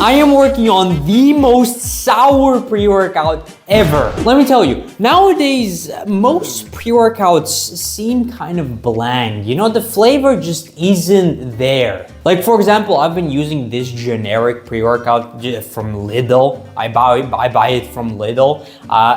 I am working on the most sour pre-workout ever. Let me tell you, nowadays, most pre-workouts seem kind of bland. You know, the flavor just isn't there. Like, for example, I've been using this generic pre-workout from Lidl. I buy it from Lidl,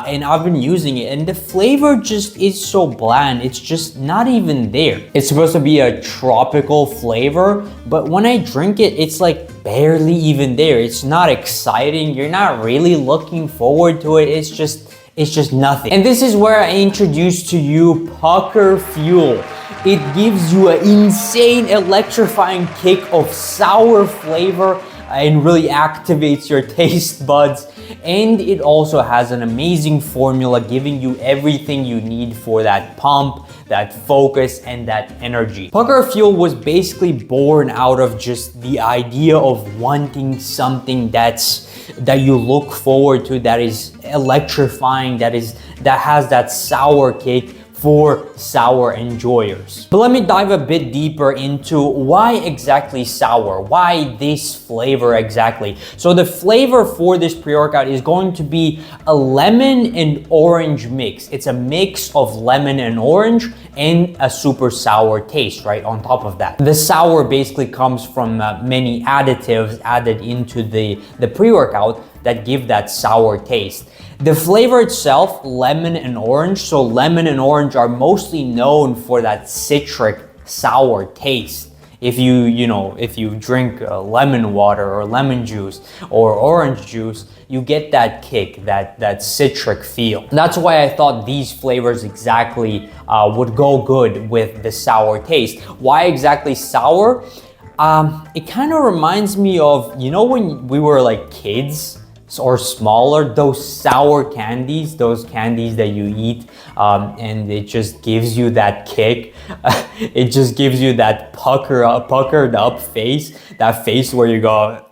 and I've been using it, and the flavor just is so bland. It's just not even there. It's supposed to be a tropical flavor, but when I drink it, it's like barely even there. It's not exciting. You're not really looking forward to it. It's just nothing. And this is where I introduce to you PuckerFuel. It gives you an insane, electrifying kick of sour flavor and really activates your taste buds. And it also has an amazing formula giving you everything you need for that pump, that focus, and that energy. PuckerFuel was basically born out of just the idea of wanting something that you look forward to, that is electrifying, that has that sour kick for sour enjoyers. But let me dive a bit deeper into why exactly sour, why this flavor exactly. So the flavor for this pre-workout is going to be a lemon and orange mix. It's a mix of lemon and orange and a super sour taste right on top of that. The sour basically comes from many additives added into the pre-workout that give that sour taste. The flavor itself, lemon and orange. So lemon and orange are mostly known for that citric sour taste. If you drink lemon water or lemon juice or orange juice, you get that kick, that citric feel. That's why I thought these flavors exactly would go good with the sour taste. Why exactly sour? It kind of reminds me of, you know, when we were like kids or smaller, those sour candies, those candies that you eat, and it just gives you that kick. It just gives you that puckered up face, that face where you go,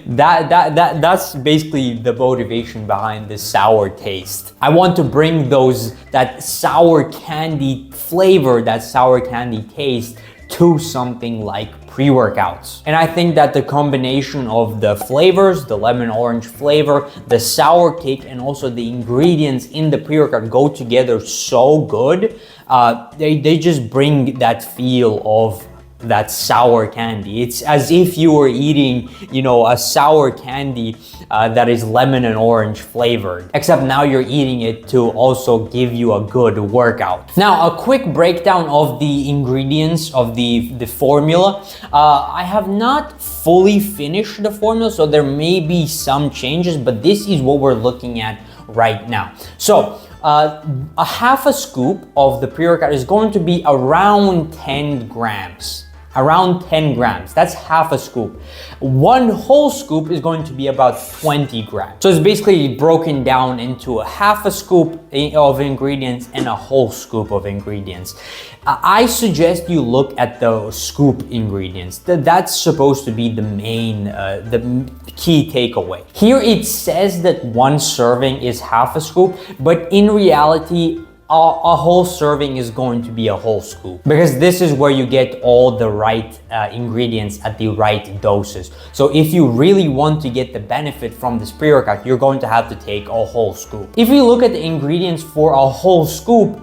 that's basically the motivation behind the sour taste. I want to bring that sour candy flavor, that sour candy taste to something like pre-workouts. And I think that the combination of the flavors, the lemon orange flavor, the sour kick, and also the ingredients in the pre-workout go together so good. They just bring that feel of that sour candy. It's as if you were eating, you know, a sour candy that is lemon and orange flavored, except now you're eating it to also give you a good workout. Now, a quick breakdown of the ingredients of the formula. I have not fully finished the formula, so there may be some changes, but this is what we're looking at right now. So a half a scoop of the pre-workout is going to be around 10 grams. Around 10 grams, that's half a scoop. One whole scoop is going to be about 20 grams. So it's basically broken down into a half a scoop of ingredients and a whole scoop of ingredients. I suggest you look at the scoop ingredients. That's supposed to be the main, the key takeaway. Here it says that one serving is half a scoop, but in reality, a whole serving is going to be a whole scoop, because this is where you get all the right ingredients at the right doses. So if you really want to get the benefit from this pre-workout, you're going to have to take a whole scoop. If we look at the ingredients for a whole scoop,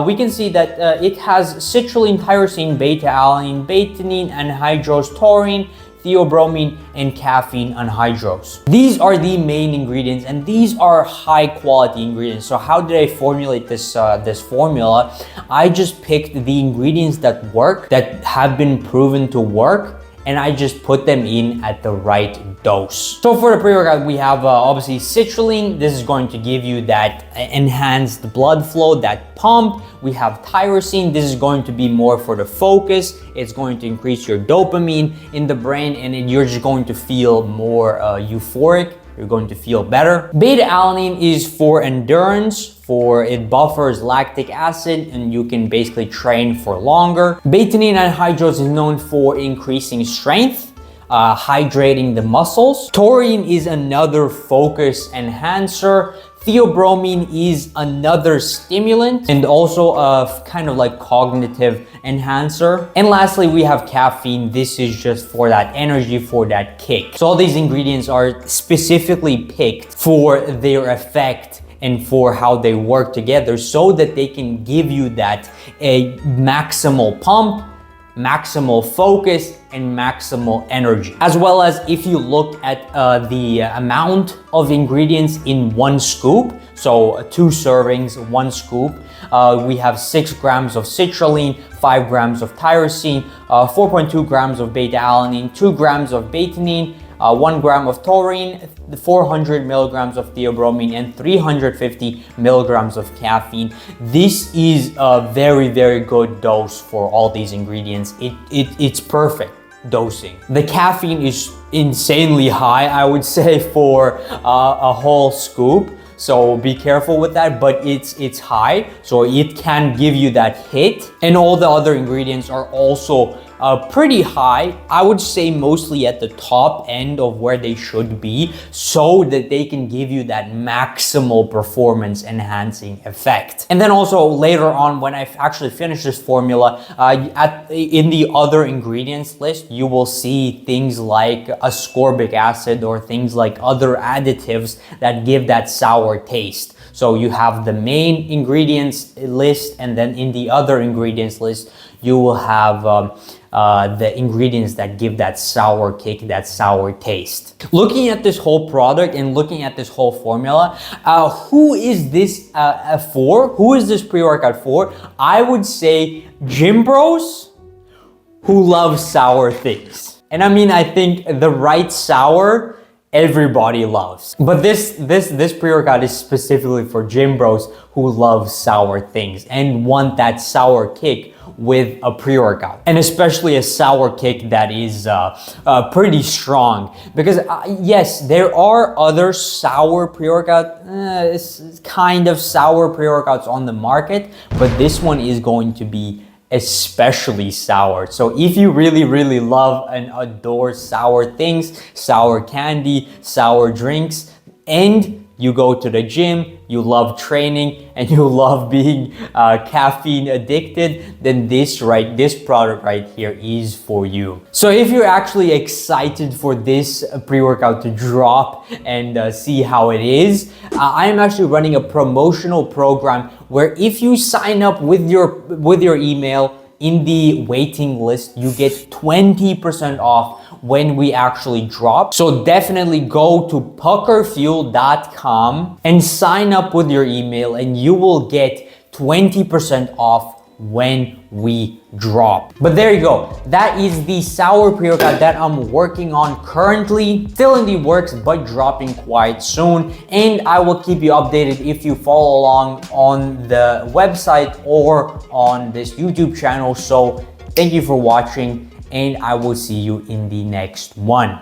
we can see that it has citrulline, tyrosine, beta-alanine, betaine, anhydrous, taurine, theobromine, and caffeine anhydrous. These are the main ingredients, and these are high quality ingredients. So how did I formulate this formula? I just picked the ingredients that work, that have been proven to work, and I just put them in at the right dose. So for the pre-workout, we have obviously citrulline. This is going to give you that enhanced blood flow, that pump. We have tyrosine. This is going to be more for the focus. It's going to increase your dopamine in the brain, and you're just going to feel more euphoric. You're going to feel better. Beta-alanine is for endurance, it buffers lactic acid, and you can basically train for longer. Betaine anhydrous is known for increasing strength, hydrating the muscles. Taurine is another focus enhancer. Theobromine is another stimulant and also a kind of like cognitive enhancer. And lastly, we have caffeine. This is just for that energy, for that kick. So all these ingredients are specifically picked for their effect and for how they work together so that they can give you that a maximal pump, maximal focus, and maximal energy. As well as if you look at the amount of ingredients in one scoop, so 2 servings, 1 scoop, we have 6 grams of citrulline, 5 grams of tyrosine, 4.2 grams of beta-alanine, 2 grams of betaine, 1 gram of taurine, 400 milligrams of theobromine, and 350 milligrams of caffeine. This is a very, very good dose for all these ingredients. It's perfect dosing. The caffeine is insanely high, I would say, for a whole scoop. So be careful with that, but it's high, so it can give you that hit. And all the other ingredients are also pretty high. I would say mostly at the top end of where they should be so that they can give you that maximal performance enhancing effect. And then also later on, when I actually finish this formula, in the other ingredients list, you will see things like ascorbic acid or things like other additives that give that sour taste. So you have the main ingredients list, and then in the other ingredients list, you will have the ingredients that give that sour kick, that sour taste. Looking at this whole product and looking at this whole formula, who is this for? Who is this pre-workout for? I would say gym bros who love sour things. And I mean, I think the right sour everybody loves. But this pre-workout is specifically for gym bros who love sour things and want that sour kick with a pre-workout, and especially a sour kick that is pretty strong. Because yes, there are other sour pre-workout, kind of sour pre-workouts on the market, but this one is going to be especially sour. So if you really, really love and adore sour things, sour candy, sour drinks, and you go to the gym, you love training, and you love being caffeine addicted, then this product right here is for you. So if you're actually excited for this pre-workout to drop and see how it is, I am actually running a promotional program where if you sign up with your email in the waiting list, you get 20% off when we actually drop. So definitely go to PuckerFuel.com and sign up with your email, and you will get 20% off when we drop. But there you go. That is the sour pre-workout that I'm working on currently. Still in the works, but dropping quite soon. And I will keep you updated if you follow along on the website or on this YouTube channel. So thank you for watching, and I will see you in the next one.